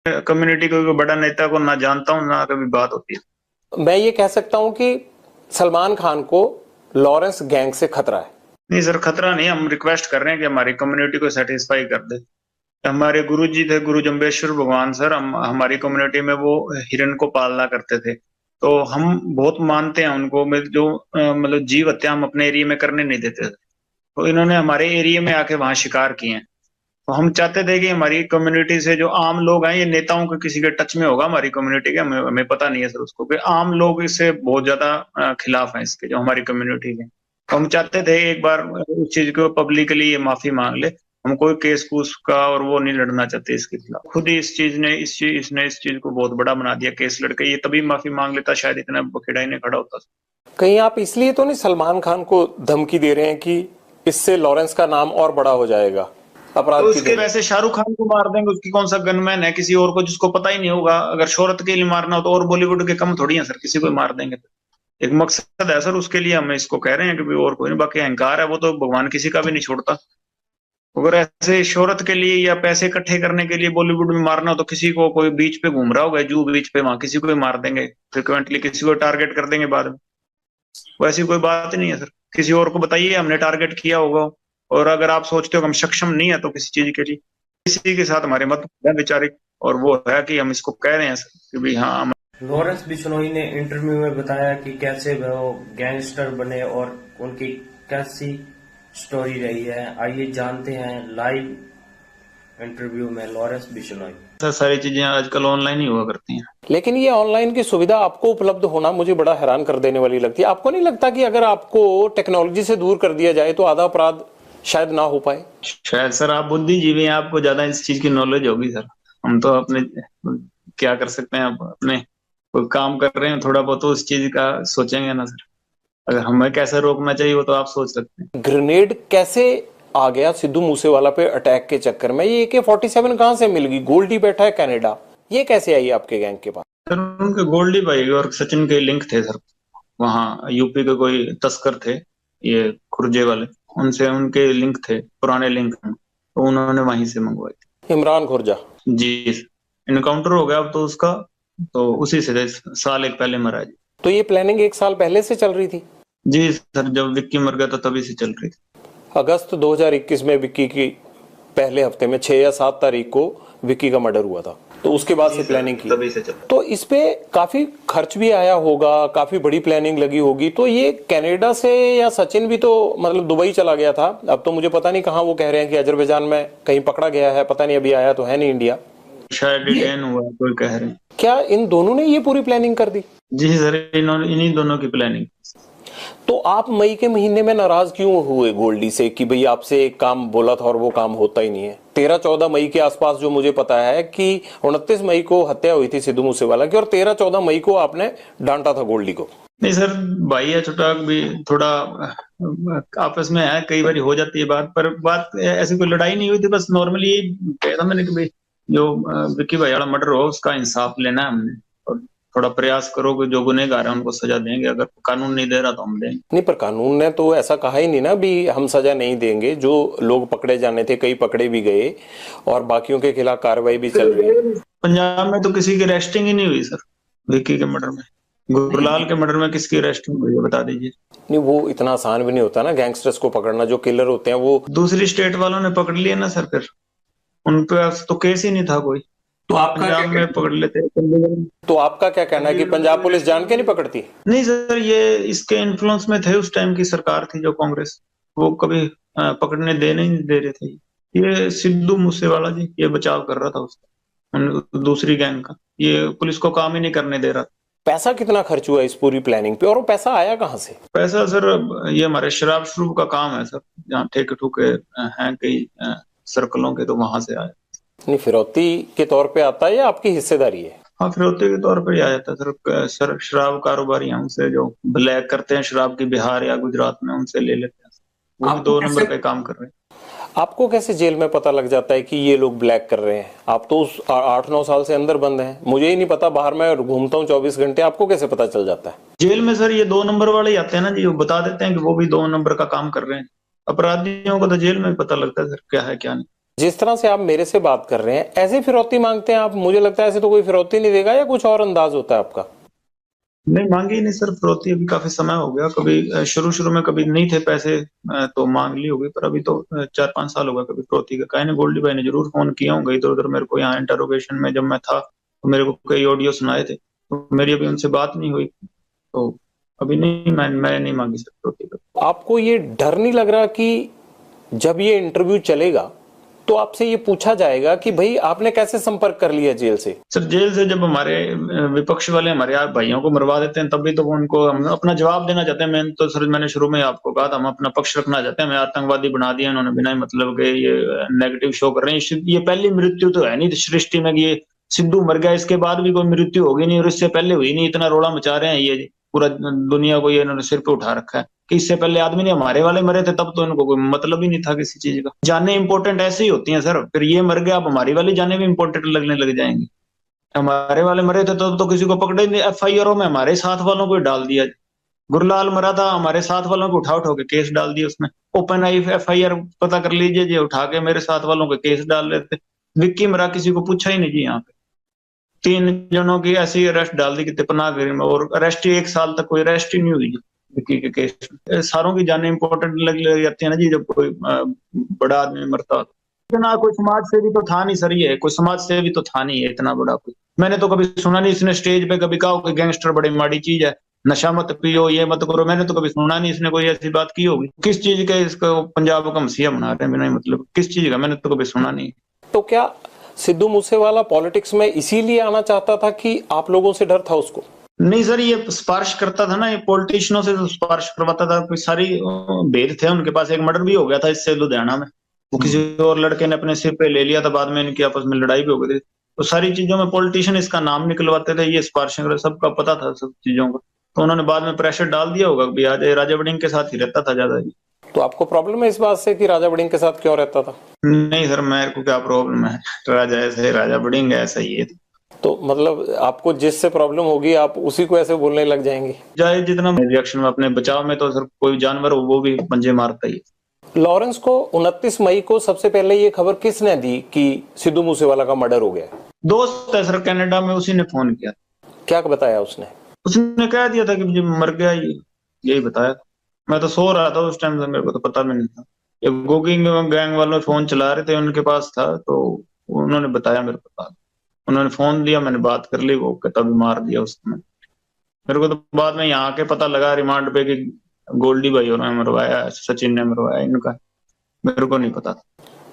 Community को कोई बड़ा नेता को ना जानता हूँ, ना कभी बात होती है। मैं ये कह सकता हूं कि सलमान खान को लॉरेंस गैंग से खतरा है। नहीं सर, खतरा नहीं, हम रिक्वेस्ट कर रहे हैं कि हमारी कम्युनिटी को सेटिस्फाई कर दे। हमारे गुरु जी थे, गुरु जम्बेश्वर भगवान सर, हम हमारी कम्युनिटी में वो हिरण को पालना करते थे। तो हम बहुत मानते हैं उनको, में जो मतलब जीव हत्या हम अपने एरिया में करने नहीं देते थे। तो इन्होंने हमारे एरिया में आके वहां शिकार किए हैं। तो हम चाहते थे कि हमारी कम्युनिटी से जो आम लोग हैं, ये नेताओं के किसी के टच में होगा हमारी कम्युनिटी के, हमें हमें पता नहीं है सर उसको, कि आम लोग इससे बहुत ज्यादा खिलाफ हैं इसके, जो हमारी कम्युनिटी के। तो हम चाहते थे एक बार उस चीज को पब्लिकली ये माफी मांग ले। हम कोई केस कूस का और वो नहीं लड़ना चाहते इसके खिलाफ। खुद ही इस चीज ने इसने इस चीज को बहुत बड़ा बना दिया केस लड़के। ये तभी माफी मांग लेता, शायद इतना बखेड़ा ही नहीं खड़ा होता। कहीं आप इसलिए तो नहीं सलमान खान को धमकी दे रहे हैं कि इससे लॉरेंस का नाम और बड़ा हो जाएगा तो अपराध की उसके दुनिया? वैसे शाहरुख खान को मार देंगे, उसकी कौन सा गनमैन है किसी और को जिसको पता ही नहीं होगा? अगर शोहरत के लिए मारना हो तो और बॉलीवुड के कम थोड़ी है सर, किसी को मार देंगे। एक मकसद है सर उसके लिए, हम इसको कह रहे हैं कि भाई और कोई नहीं। बाकी अहंकार है वो तो भगवान किसी का भी नहीं छोड़ता। अगर ऐसे शोहरत के लिए या पैसे इकट्ठे करने के लिए बॉलीवुड में मारना हो तो किसी को, कोई बीच पे घूम रहा होगा जू बीच पे, वहां किसी को भी मार देंगे फ्रिक्वेंटली, किसी को टारगेट कर देंगे बाद में। वैसी कोई बात नहीं है सर। किसी और को बताइए हमने टारगेट किया होगा। और अगर आप सोचते हो कि हम सक्षम नहीं है तो किसी चीज के लिए, किसी के साथ हमारे मत है वैचारिक, और वो है कि हम इसको कह रहे हैं सर कि भाई हाँ। लॉरेंस बिश्नोई ने इंटरव्यू में बताया कि कैसे वो गैंगस्टर बने और उनकी कैसी स्टोरी रही है। आइए जानते हैं लाइव इंटरव्यू में लॉरेंस बिश्नोई। सर सारी चीजें आजकल ऑनलाइन ही हुआ करती हैं। लेकिन ये ऑनलाइन की सुविधा आपको उपलब्ध होना मुझे बड़ा हैरान कर देने वाली लगती है। आपको नहीं लगता कि अगर आपको टेक्नोलॉजी से दूर कर दिया जाए तो आधा अपराध शायद ना हो पाए? शायद सर आप बुद्धिजीवी हैं, आपको ज्यादा इस चीज की नॉलेज होगी सर। हम तो अपने क्या कर सकते हैं, आप अपने कोई काम कर रहे हैं थोड़ा बहुत तो उस चीज का सोचेंगे ना सर। अगर हमें कैसे रोकना चाहिए वो तो आप सोच सकते हैं। ग्रेनेड कैसे आ गया सिद्धू मूसेवाला पे अटैक के चक्कर में? ये AK-47 कहां से मिल गई? गोल्डी बैठा है कनाडा, ये कैसे आई आपके गैंग के पास? सर उनके गोल्डी भाई और सचिन के लिंक थे सर। वहाँ यूपी के कोई तस्कर थे, ये खुर्जे वाले, उनसे उनके लिंक थे, पुराने लिंक, तो उन्होंने वहीं से मंगवाई थी। इमरान खुर्जा? जी। इनकाउंटर हो गया अब तो उसका, तो उसी से साल एक पहले मरा जी। तो ये प्लानिंग 1 साल पहले से चल रही थी? जी सर, जब विक्की मर गया था तभी से चल रही थी। अगस्त 2021 में विक्की की पहले हफ्ते में 6 या 7 तारीख को विक्की का मर्डर हुआ था, तो उसके बाद से प्लानिंग की। तभी से चल। तो इस पे काफी खर्च भी आया होगा, काफी बड़ी प्लानिंग लगी होगी। तो ये कनाडा से, या सचिन भी तो मतलब दुबई चला गया था, अब तो मुझे पता नहीं कहाँ, वो कह रहे हैं कि अजरबैजान में कहीं पकड़ा गया है, पता नहीं अभी आया तो है नहीं इंडिया, शायद डिटेन हुआ कोई कह रहे हैं। क्या इन दोनों ने ये पूरी प्लानिंग कर दी? जी सर, इन्होंने इन्हीं दोनों की प्लानिंग। तो आप मई के महीने में नाराज क्यों हुए गोल्डी से कि भाई आपसे एक काम बोला था और वो काम होता ही नहीं है? 13-14 मई के आसपास जो मुझे पता है कि 29 मई को हत्या हुई थी सिद्धू मूसेवाला की, और 13-14 मई को आपने डांटा था गोल्डी को। नहीं सर, भाई है छोटा भी, थोड़ा आपस में है, कई बार हो जाती है बात, पर बात ऐसी कोई लड़ाई नहीं हुई थी। बस नॉर्मली कहा था मैंने कि भाई जो विक्की भाई वाला मर्डर हो उसका इंसाफ लेना है हमने, और थोड़ा प्रयास करो कि जो गुनहगार है उनको सजा देंगे, अगर कानून नहीं दे रहा तो हम देंगे। नहीं, पर कानून ने तो ऐसा कहा ही नहीं ना भी हम सजा नहीं देंगे। जो लोग पकड़े जाने थे कई पकड़े भी गए और बाकियों के खिलाफ कार्रवाई भी चल रही है। पंजाब में तो किसी की अरेस्टिंग ही नहीं हुई सर। विक्की के मर्डर में, गुरलाल के मर्डर में किसकी अरेस्टिंग हुई है बता दीजिए। नहीं, वो इतना आसान भी नहीं होता ना गैंगस्टर्स को पकड़ना। जो किलर होते हैं वो दूसरी स्टेट वालों ने पकड़ लिए ना सर, फिर उन पे तो केस ही नहीं था कोई, तो आपका पंजाब में पकड़ लेते। तो आपका क्या कहना है कि पंजाब पुलिस जान के नहीं पकड़ती? नहीं सर, ये इसके इन्फ्लुएंस में थे, उस टाइम की सरकार थी जो कांग्रेस, वो कभी पकड़ने देने ही नहीं दे रहे थे। ये सिद्धू मूसेवाला जी ये बचाव कर रहा था उसका, दूसरी गैंग का। ये पुलिस को काम ही नहीं करने दे रहा। पैसा कितना खर्च हुआ इस पूरी प्लानिंग पे, और वो पैसा आया कहाँ से? पैसा सर, ये हमारे शराब शुरू का काम है सर, जहाँ ठेके ठुके हैं कई सर्कलों के, तो वहां से आया। नहीं, फिरौती के तौर पे आता है या आपकी हिस्सेदारी है? हाँ, फिरौती के तौर पर ही आ जाता है सर। शराब कारोबारी हैं, उनसे जो ब्लैक करते हैं शराब की बिहार या गुजरात में, उनसे ले लेते हैं। वो भी 2 नंबर पे काम कर रहे हैं। आपको कैसे जेल में पता लग जाता है कि ये लोग ब्लैक कर रहे हैं? आप तो उस 8-9 साल से अंदर बंद हैं। मुझे ही नहीं पता, बाहर मैं घूमता हूँ 24 घंटे। आपको कैसे पता चल जाता है? जेल में सर ये 2 नंबर वाले ही आते हैं ना जी, वो बता देते हैं कि वो भी 2 नंबर का काम कर रहे हैं। अपराधियों को तो जेल में पता लगता है सर क्या है क्या नहीं। जिस तरह से आप मेरे से बात कर रहे हैं, ऐसे फिरौती मांगते हैं आप? मुझे लगता है ऐसे तो कोई फिरौती नहीं देगा, या कुछ और अंदाज होता है आपका? नहीं, मांगी ही नहीं सर फिरौती। अभी काफी समय हो गया। कभी शुरू शुरू में कभी नहीं थे पैसे तो मांग ली होगी, पर अभी तो 4-5 साल हो गए कभी फिरौती का कहीं नहीं। गोल्डी भाई ने जरूर फोन किया होगा इधर उधर मेरे को, यहाँ इंटरोगेशन में जब मैं था तो मेरे को कई ऑडियो सुनाए थे, तो मेरी अभी उनसे बात नहीं हुई। तो अभी नहीं, मैं नहीं मांगी सर फिरौती का। आपको ये डर नहीं लग रहा कि जब ये इंटरव्यू चलेगा तो आपसे ये पूछा जाएगा कि भाई आपने कैसे संपर्क कर लिया जेल से? सर जेल से जब हमारे विपक्ष वाले हमारे यार भाइयों को मरवा देते हैं तभी तो वो उनको हम अपना जवाब देना चाहते हैं। मैं तो सर मैंने शुरू में आपको कहा था हम अपना पक्ष रखना चाहते हैं। हमें आतंकवादी बना दिया इन्होंने बिना ही मतलब के, ये नेगेटिव शो कर रहे हैं। ये पहली मृत्यु तो है नहीं सृष्टि में कि ये सिद्धू मर गया इसके बाद भी कोई मृत्यु होगी नहीं, और इससे पहले हुई नहीं। इतना रोड़ा मचा रहे हैं ये पूरा दुनिया को, ये इन्होंने सिर पे उठा रखा है कि इससे पहले आदमी नहीं हमारे वाले मरे थे तब तो इनको कोई मतलब ही नहीं था किसी चीज का। जाने इंपॉर्टेंट ऐसे ही होती हैं सर, फिर ये मर गया अब हमारी वाली जाने भी इंपॉर्टेंट लगने लग जाएंगी। हमारे वाले मरे थे तो किसी को पकड़े नहीं। एफआईआर में हमारे साथ वालों को डाल दिया। गुरलाल मरा था, हमारे साथ वालों को उठा उठा के केस डाल दिए उसमें। ओपन आई एफआईआर पता कर लीजिए जी, उठा के मेरे साथ वालों के केस डाल रहे थे। विक्की मरा, किसी को पूछा ही नहीं जी। यहाँ पे 3 जनों की ऐसी अरेस्ट डाल दी कि पनाहगिरी में, और अरेस्ट ही 1 साल तक कोई अरेस्ट ही नहीं हुई विक्की के केस में। सारों की जाने इंपॉर्टेंट लग जाती है ना जी जब कोई बड़ा आदमी मरता हो। इतना कोई समाज सेवी तो था नहीं सर, ये कोई समाज सेवी तो था नहीं है इतना बड़ा कोई। मैंने तो कभी सुना नहीं इसने स्टेज पे कभी कहा कि गैंगस्टर बड़ी माड़ी चीज है, नशा मत पियो, ये मत करो। मैंने तो कभी सुना नहीं इसने कोई ऐसी बात की होगी। किस चीज का इसको पंजाब का मसीहा बना रहे हैं बिना मतलब, किस चीज का? मैंने तो कभी सुना नहीं। तो क्या सिद्धू मूसेवाला पॉलिटिक्स में इसीलिए आना चाहता था कि आप लोगों से डर था उसको? नहीं सर, ये सिफारिश करता था ना, ये पॉलिटिशियनों से सिफारिश करवाता था। कोई सारी भेद थे उनके पास। एक मर्डर भी हो गया था इससे लुधियाना में, वो किसी और लड़के ने अपने सिर पे ले लिया था, बाद में इनकी आपस में लड़ाई भी हो गई थी। तो सारी चीजों में पॉलिटिशियन इसका नाम निकलवाते थे, ये सिफारिशें कर, सबका पता था सब चीजों का। तो उन्होंने बाद में प्रेशर डाल दिया होगा भी आज राजा वड़िंग के साथ ही रहता था ज्यादा। तो आपको प्रॉब्लम है इस बात से कि राजा वड़िंग के साथ क्यों रहता था? नहीं सर, मेरे को क्या प्रॉब्लम है, राजा ऐसे है, राजा वड़िंग ऐसा ही है। तो मतलब आपको जिससे प्रॉब्लम होगी आप उसी को ऐसे बोलने लग जाएंगे? चाहे जितना रिएक्शन में अपने बचाव में, तो सर कोई जानवर हो वो भी पंजे मारता ही है। लॉरेंस को 29 मई को सबसे पहले ये खबर किसने दी कि सिद्धू मूसेवाला का मर्डर हो गया? दोस्त है सर कनाडा में, उसी ने फोन किया। क्या बताया उसने? उसने कह दिया था कि जब मर गया, यही बताया। मैं तो सो रहा था उस टाइम से, मेरे को तो पता भी नहीं था। ये गोगी गैंग वालों फोन चला रहे थे, उनके पास था, तो उन्होंने बताया मेरे को। उन्होंने फोन दिया, मैंने बात कर ली, वो तभी मार दिया उसने। मेरे को तो बाद में यहाँ के पता लगा रिमांड पे कि गोल्डी भाई और मरवाया, सचिन ने मरवाया इनका। मेरे को नहीं पता।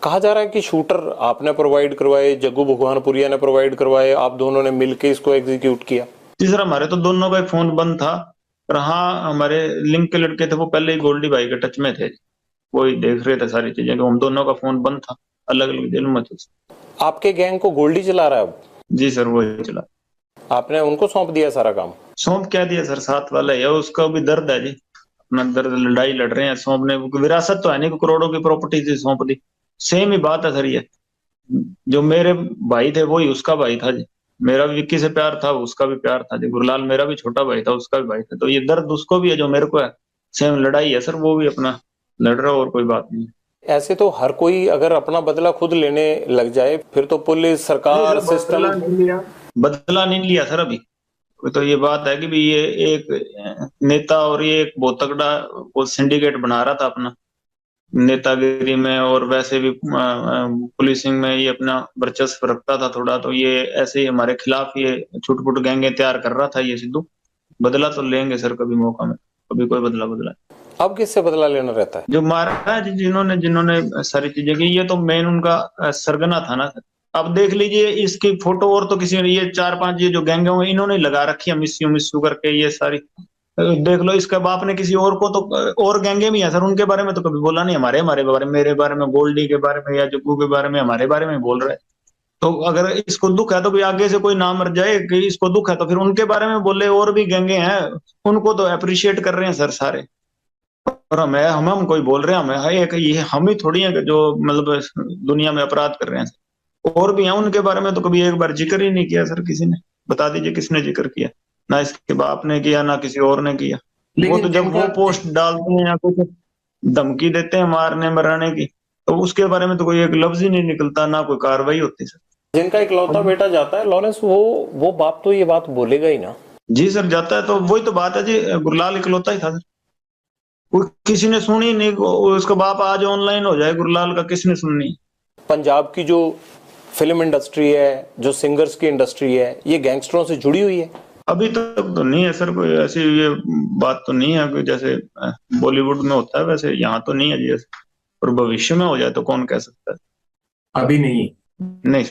कहा जा रहा है कि शूटर आपने प्रोवाइड करवाए, जग्गू भगवानपुरिया ने प्रोवाइड करवाए, आप दोनों ने मिलकर इसको एग्जीक्यूट किया। जी सर, हमारे तो दोनों का फोन बंद था, पर हाँ हमारे लिंक के लड़के थे वो पहले ही गोल्डी भाई के टच में थे, वो ही देख रहे थे सारी चीजें। हम दोनों का फोन बंद था, अलग अलग जेल में थे। आपके गैंग को गोल्डी चला रहा है अब? जी सर, वही चला। आपने उनको सौंप दिया सारा काम? सौंप क्या दिया सर, साथ वाला है, उसका भी दर्द है जी, अपना दर्द, लड़ाई लड़ रहे हैं। सौंपने विरासत तो है नहीं, करोड़ों की प्रॉपर्टी थी, सौंप दी। सेम ही बात है सर, ये जो मेरे भाई थे वही उसका भाई था जी। मेरा भी विक्की से प्यार था, उसका भी प्यार था जी। गुरलाल मेरा भी छोटा भाई था, उसका भी भाई था। तो ये दर्द उसको भी है जो मेरे को है। सेम लड़ाई है सर, वो भी अपना लड़ रहा, और कोई बात नहीं। ऐसे तो हर कोई अगर अपना बदला खुद लेने लग जाए फिर तो पुलिस, सरकार, सिस्टम। बदला नहीं लिया सर अभी। तो ये बात है कि भी ये एक नेता और ये एक बहुत तगड़ा वो सिंडिकेट बना रहा था अपना, नेतागिरी में और वैसे भी पुलिसिंग में ये अपना वर्चस्व रखता था थोड़ा। तो ये ऐसे ही हमारे खिलाफ ये छुटपुट गैंगे तैयार कर रहा था ये सिद्धू। बदला तो लेंगे सर कभी मौका में, कभी कोई बदला। अब किससे बदला लेना रहता है? जो मारा है जिन्होंने सारी चीजें की, ये तो मेन उनका सरगना था ना। अब देख लीजिए इसकी फोटो, और तो किसी ने, ये 4-5 ये जो गैंगे हुए इन्होंने लगा रखी है मिस्यू करके ये सारी। देख लो इसके बाप ने किसी और को, तो और गैंगे भी है सर, उनके बारे में तो कभी बोला नहीं। हमारे बारे में, मेरे बारे में, गोल्डी के बारे में या जग्गू के बारे में, हमारे बारे में बोल रहे हैं। तो अगर इसको दुख है तो भी आगे से कोई ना मर जाए कि इसको दुख है, तो फिर उनके बारे में बोले। और भी गैंगे हैं, उनको तो अप्रिशिएट कर रहे हैं सर सारे। और हम कोई बोल रहे हैं, हमें ये हम ही थोड़ी है जो मतलब दुनिया में अपराध कर रहे हैं। और भी हैं, उनके बारे में तो कभी एक बार जिक्र ही नहीं किया सर किसी ने। बता दीजिए किसने जिक्र किया? ना इसके बाप ने किया, ना किसी और ने किया। वो तो जब वो पोस्ट डालते हैं या कुछ धमकी देते हैं मारने मराने की, तो उसके बारे में तो कोई एक लफ्ज ही नहीं निकलता, ना कोई कार्रवाई होती सर। जिनका इकलौता बेटा जाता है लॉरेंस, वो बाप तो ये बात बोलेगा ही ना। जी सर, जाता है तो वही तो बात है जी, गुरलाल इकलौता ही था सर, कोई किसी ने सुनी नहीं। उसका बाप आज ऑनलाइन हो जाए, गुरलाल का किसने सुननी। पंजाब की जो फिल्म इंडस्ट्री है, जो सिंगर्स की इंडस्ट्री है, ये गैंगस्टरों से जुड़ी हुई है। अभी तक तो नहीं है सर, कोई ऐसी ये बात तो नहीं है कोई, जैसे बॉलीवुड में होता है वैसे यहाँ तो नहीं है जी ऐसे। और भविष्य में हो जाए तो कौन कह सकता है। अभी नहीं। नहीं।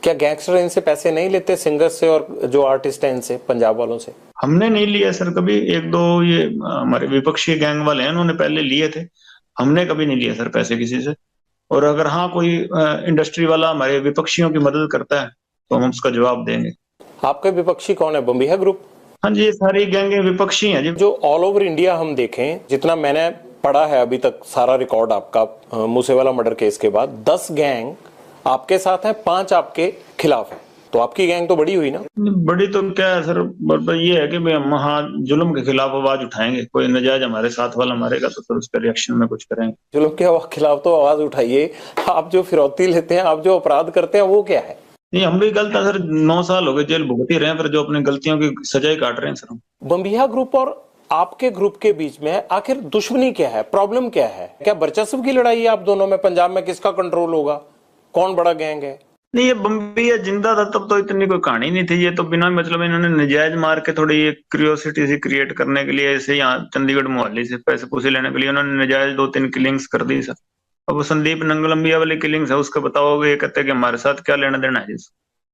क्या गैंगस्टर इनसे पैसे नहीं लेते, सिंगर्स से और जो आर्टिस्ट हैं इनसे, पंजाब वालों से? हमने नहीं लिया सर कभी। एक दो ये हमारे विपक्षी गैंग वाले हैं, उन्होंने पहले लिए थे। हमने कभी नहीं लिया सर पैसे किसी से। और अगर हाँ कोई इंडस्ट्री वाला हमारे विपक्षियों की मदद करता है तो हम उसका जवाब देंगे। आपके विपक्षी कौन है? बम्बिहा ग्रुप? हाँ जी, ये सारी गैंगे विपक्षी हैं जी। जो ऑल ओवर इंडिया हम देखें, जितना मैंने पढ़ा है अभी तक सारा रिकॉर्ड आपका मूसेवाला मर्डर केस के बाद, 10 गैंग आपके साथ हैं, 5 आपके खिलाफ है, तो आपकी गैंग तो बड़ी हुई ना। बड़ी तो क्या है सर, बस ये है कि भाई हम हाँ जुल्म के खिलाफ आवाज उठाएंगे। कोई नजायज हमारे साथ वाला मारेगा तो फिर उसके रिएक्शन में कुछ करेंगे। जुल्म के खिलाफ तो आवाज उठाइए। आप जो फिरौती लेते हैं, आप जो अपराध करते हैं, वो क्या है? नहीं, हम भी गलत है सर, 9 साल हो गए जेल भुगत ही रहे हैं, फिर जो अपनी गलतियों की सजाई काट रहे हैं सर हम। बम्बिहा ग्रुप और आपके ग्रुप के बीच में आखिर दुश्मनी क्या है, प्रॉब्लम क्या है? क्या वर्चस्व की लड़ाई है आप दोनों में? पंजाब में किसका कंट्रोल होगा, कौन बड़ा गैंग है? नहीं, ये बम्बिया जिंदा था तब तो इतनी कोई कहानी नहीं थी। ये तो बिना मतलब इन्होंने नजायज मार के थोड़ी ये क्यूरियोसिटी सी क्रिएट करने के लिए, ऐसे यहाँ चंडीगढ़ मोहाली से पैसे पूसे लेने के लिए उन्होंने नजायज 2-3 किलिंग्स कर दी सर। अब वो संदीप नंगलम्बिया वाली किलिंग्स है, उसका बताओगे, ये कहते हैं कि हमारे साथ क्या लेना देना है जिस,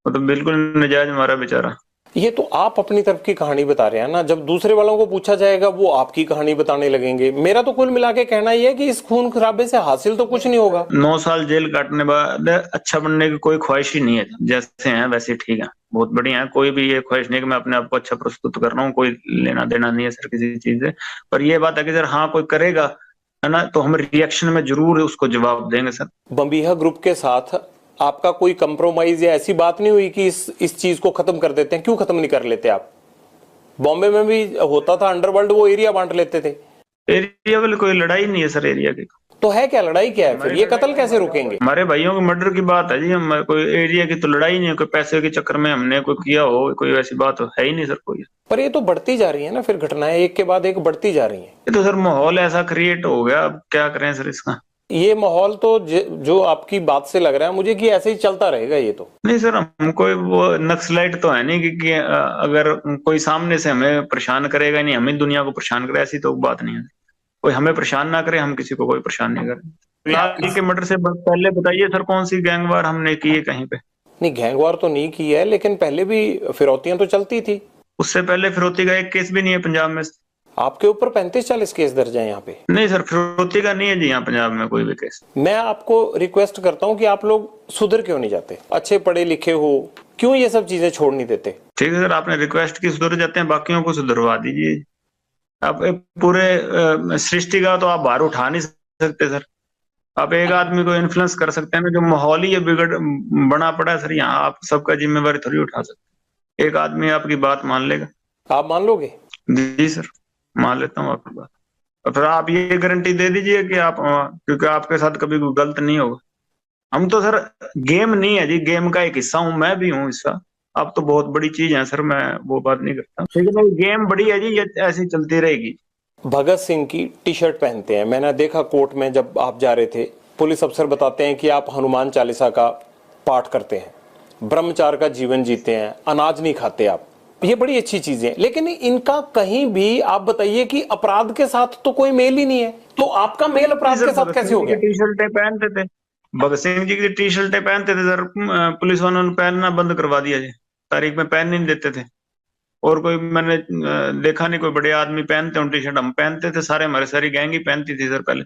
वो तो बिल्कुल नजायज मारा बेचारा। ये तो आप अपनी तरफ की कहानी बता रहे हैं ना, जब दूसरे वालों को पूछा जाएगा वो आपकी कहानी बताने लगेंगे। मेरा तो कुल मिला के कहना ही है कि इस खून खराबे से हासिल तो कुछ नहीं होगा। 9 साल जेल काटने बाद अच्छा बनने की कोई ख्वाहिश ही नहीं है। जैसे हैं वैसे ठीक है, बहुत बढ़िया है। कोई भी ये ख्वाहिश नहीं कि मैं अपने आप को अच्छा प्रस्तुत कर रहा हूँ, कोई लेना देना नहीं है सर किसी चीज से। पर ये बात है कि सर हाँ कोई करेगा है ना, तो हम रिएक्शन में जरूर उसको जवाब देंगे सर। बम्बिहा ग्रुप के साथ आपका कोई कंप्रोमाइज या ऐसी बात नहीं हुई कि इस चीज को खत्म कर देते हैं? क्यों खत्म नहीं कर लेते आप? बॉम्बे में भी होता था अंडरवर्ल्ड, वो एरिया बांट लेते थे। एरिया वाली कोई लड़ाई नहीं है सर एरिया की। तो है क्या लड़ाई, क्या है फिर? ये कत्ल कैसे रोकेंगे? हमारे भाइयों के मर्डर की बात है जी, हम कोई एरिया की तो लड़ाई नहीं है। कोई पैसे के चक्कर में हमने कोई किया हो, कोई वैसी बात है ही नहीं सर कोई। पर ये तो बढ़ती जा रही है ना, फिर घटनाएं एक के बाद एक बढ़ती जा रही हैं। ये तो सर माहौल ऐसा क्रिएट हो गया, अब क्या करें सर इसका। ये माहौल तो जो आपकी बात से लग रहा है मुझे कि ऐसे ही चलता रहेगा ये तो। नहीं सर, हम कोई वो नक्सलाइट तो है नहीं कि अगर कोई सामने से हमें परेशान करेगा नहीं, हमें दुनिया को परेशान करे, ऐसी तो बात नहीं है। कोई हमें परेशान ना करे, हम किसी को कोई परेशान नहीं करें। फिलहाल के मर्डर से पहले बताइए सर कौन सी गैंगवार हमने की है कहीं पे? नहीं, गैंगवार तो नहीं की है, लेकिन पहले भी फिरौतियां तो चलती थी। उससे पहले फिरौती का एक केस भी नहीं है पंजाब में। आपके ऊपर 35-40 केस दर्ज है यहाँ पे। नहीं सर, फिरौती का नहीं है जी यहाँ पंजाब में कोई भी केस। मैं आपको रिक्वेस्ट करता हूँ कि आप लोग सुधर क्यों नहीं जाते? अच्छे पढ़े लिखे हो, क्यों ये सब चीजें छोड़ नहीं देते? ठीक है सर, आपने रिक्वेस्ट की, सुधर जाते हैं, बाकियों को सुधरवा दीजिए। आप पूरे सृष्टि का तो आप भार उठा नहीं सकते सर। आप एक आदमी को इन्फ्लुएंस कर सकते हैं ना, जो माहौल ही बिगड़ बना पड़ा है सर यहाँ, आप सबका जिम्मेवारी थोड़ी उठा सकते। एक आदमी आपकी बात मान लेगा। आप मान लोगे? जी सर, मान लेता हूँ आपकी बात। और फिर आप ये गारंटी दे दीजिए कि आप, क्योंकि आपके साथ कभी कोई गलत नहीं होगा। हम तो सर, गेम नहीं है जी, गेम का एक हिस्सा हूँ, मैं भी हूँ हिस्सा। अब तो बहुत बड़ी चीज है सर, मैं वो बात नहीं करता, लेकिन गेम बड़ी है जी, ये ऐसी चलती रहेगी। भगत सिंह की टी शर्ट पहनते हैं, मैंने देखा कोर्ट में जब आप जा रहे थे, पुलिस अफसर बताते हैं कि आप हनुमान चालीसा का पाठ करते हैं, ब्रह्मचार्य का जीवन जीते हैं, अनाज नहीं खाते आप। ये बड़ी अच्छी चीजें हैं, लेकिन इनका कहीं भी आप बताइए कि अपराध के साथ तो कोई मेल ही नहीं है। तो आपका मेल अपराध के साथ कैसे हो गया? टी शर्टें पहनते थे, भगत सिंह जी की टी शर्टें पहनते थे सर, पुलिस वालों ने पहनना बंद करवा दिया जी, तारीख में पहन नहीं देते थे। और कोई मैंने देखा नहीं कोई बड़े आदमी पहनते टी शर्ट, हम पहनते थे सारे, हमारे सारी गैंग ही पहनती थी सर पहले।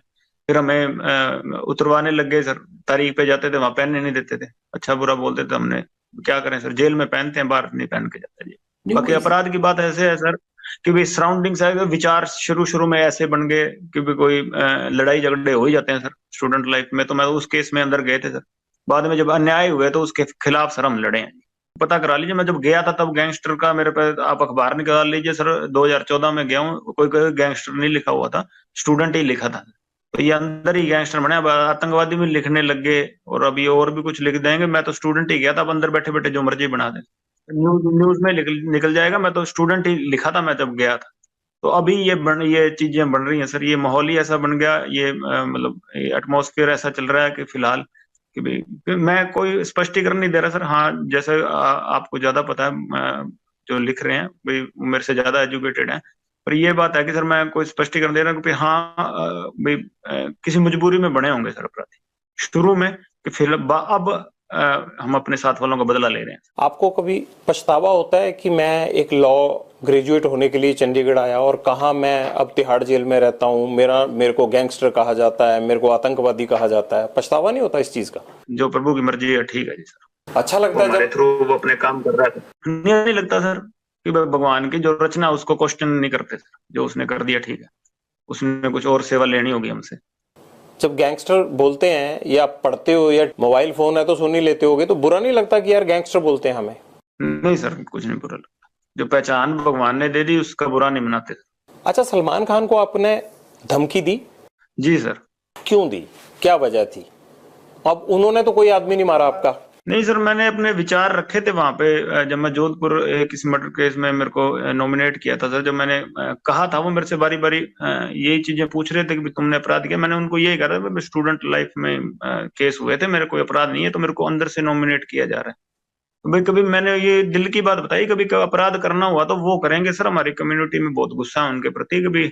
फिर हमें उतरवाने लग गए सर, तारीख पे जाते थे वहां पहनने नहीं देते थे, अच्छा बुरा बोलते थे। हमने क्या करें सर, जेल में पहनते हैं, बाहर नहीं पहन के जाते जी। बाकी अपराध की बात ऐसे है सर कि भाई सराउंडिंग से विचार शुरू में ऐसे बन गए कि भी कोई लड़ाई झगड़े हो ही जाते हैं सर स्टूडेंट लाइफ में। तो मैं उस केस में अंदर गए थे सर, बाद में जब अन्याय हुए तो उसके खिलाफ सर हम लड़े हैं। पता करा लीजिए, मैं जब गया था तब गैंगस्टर का मेरे पे आप अखबार निकाल लीजिए सर, 2014 में गया हूँ, कोई गैंगस्टर नहीं लिखा हुआ था, स्टूडेंट ही लिखा था। तो ये अंदर ही गैंगस्टर बने, अब आतंकवादी भी लिखने लग गए और अभी और भी कुछ लिख देंगे। मैं तो स्टूडेंट ही गया था, अब अंदर बैठे बैठे जो मर्जी बना दे, न्यूज में निकल जाएगा। मैं तो स्टूडेंट ही लिखा था मैं जब गया था। तो अभी ये चीजें बन रही हैं सर, ये माहौल ही ऐसा बन गया, ये मतलब एटमॉस्फेयर ऐसा चल रहा है कि फिलहाल कि भाई मैं कोई स्पष्टीकरण नहीं दे रहा सर। हाँ, जैसे आपको ज्यादा पता है, जो लिख रहे हैं भाई मेरे से ज्यादा एजुकेटेड हैं, पर ये बात है कि सर मैं कोई स्पष्टीकरण दे रहा हूँ कि हाँ भाई किसी मजबूरी में बने होंगे सर अपराधी शुरू में, कि फिर अब हम अपने साथ वालों का बदला ले रहे हैं। आपको कभी पछतावा होता है कि मैं एक लॉ ग्रेजुएट होने के लिए चंडीगढ़ आया और कहा मैं अब तिहाड़ जेल में रहता हूँ, मेरे को गैंगस्टर कहा जाता है, मेरे को आतंकवादी कहा जाता है, पछतावा नहीं होता इस चीज का? जो प्रभु की मर्जी है, ठीक है जी सर। अच्छा लगता है हमारे जब थ्रू वो अपने काम कर रहा है, नहीं लगता सर कि भगवान की जो रचना उसको क्वेश्चन नहीं करते सर, जो उसने कर दिया ठीक है, उसने कुछ और सेवा लेनी होगी हमसे। जब गैंगस्टर बोलते हैं या पढ़ते हो या मोबाइल फोन है तो सुन ही लेते होगे, तो बुरा नहीं लगता कि यार गैंगस्टर बोलते हैं हमें? नहीं सर, कुछ नहीं बुरा लगता, जो पहचान भगवान ने दे दी उसका बुरा नहीं मनाते। अच्छा, सलमान खान को आपने धमकी दी? जी सर। क्यों दी, क्या वजह थी? अब उन्होंने तो कोई आदमी नहीं मारा आपका। नहीं सर, मैंने अपने विचार रखे थे वहां पे, जब मैं जोधपुर किसी मर्डर केस में मेरे को नॉमिनेट किया था सर, जब मैंने कहा था, वो मेरे से बारी बारी यही चीजें पूछ रहे थे कि तुमने अपराध किया। मैंने उनको यही कहा था, स्टूडेंट लाइफ में केस हुए थे, मेरे कोई अपराध नहीं है, तो मेरे को अंदर से नॉमिनेट किया जा रहा है। तो भाई कभी मैंने ये दिल की बात बताई, कभी अपराध करना हुआ तो वो करेंगे सर। हमारी कम्युनिटी में बहुत गुस्सा है उनके प्रति, कभी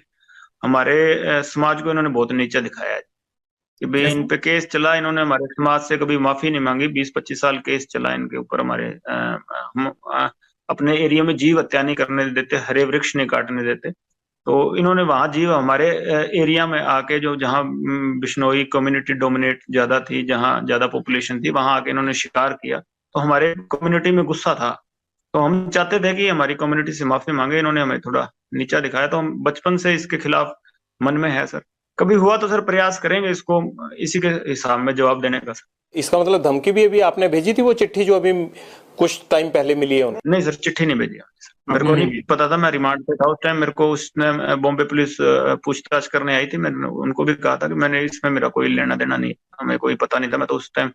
हमारे समाज को इन्होंने बहुत नीचा दिखाया है कि भाई इन पे केस चला, इन्होंने हमारे समाज से कभी माफी नहीं मांगी। 20-25 साल केस चला इनके ऊपर हमारे। हम अपने एरिया में जीव हत्या नहीं करने देते, हरे वृक्ष नहीं काटने देते, तो इन्होंने वहां जीव हमारे एरिया में आके, जो जहाँ बिश्नोई कम्युनिटी डोमिनेट ज्यादा थी, जहाँ ज्यादा पॉपुलेशन थी, वहां आके इन्होंने शिकार किया। तो हमारे कम्युनिटी में गुस्सा था, तो हम चाहते थे कि हमारी कम्युनिटी से माफी मांगे। इन्होंने हमें थोड़ा नीचा दिखाया, तो हम बचपन से इसके खिलाफ मन में है सर। कभी हुआ तो सर प्रयास करेंगे इसको इसी के हिसाब में जवाब देने का सर। इसका मतलब धमकी भी अभी आपने भेजी थी, वो चिट्ठी जो अभी कुछ टाइम पहले मिली है उन्हें? नहीं सर, चिट्ठी नहीं भेजी सर, मेरे को नहीं पता था, मैं रिमांड पे था उस टाइम। मेरे को उसने बॉम्बे पुलिस पूछताछ करने आई थी, मैंने उनको भी कहा था कि मैंने इसमें मेरा कोई लेना देना नहीं, हमें कोई पता नहीं था। मैं तो उस टाइम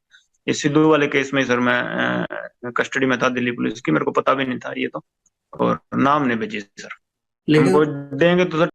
इस सिद्धू वाले केस में सर मैं कस्टडी में था दिल्ली पुलिस की, मेरे को पता भी नहीं था ये तो, और नाम नहीं भेजी सर। हमको देंगे तो सर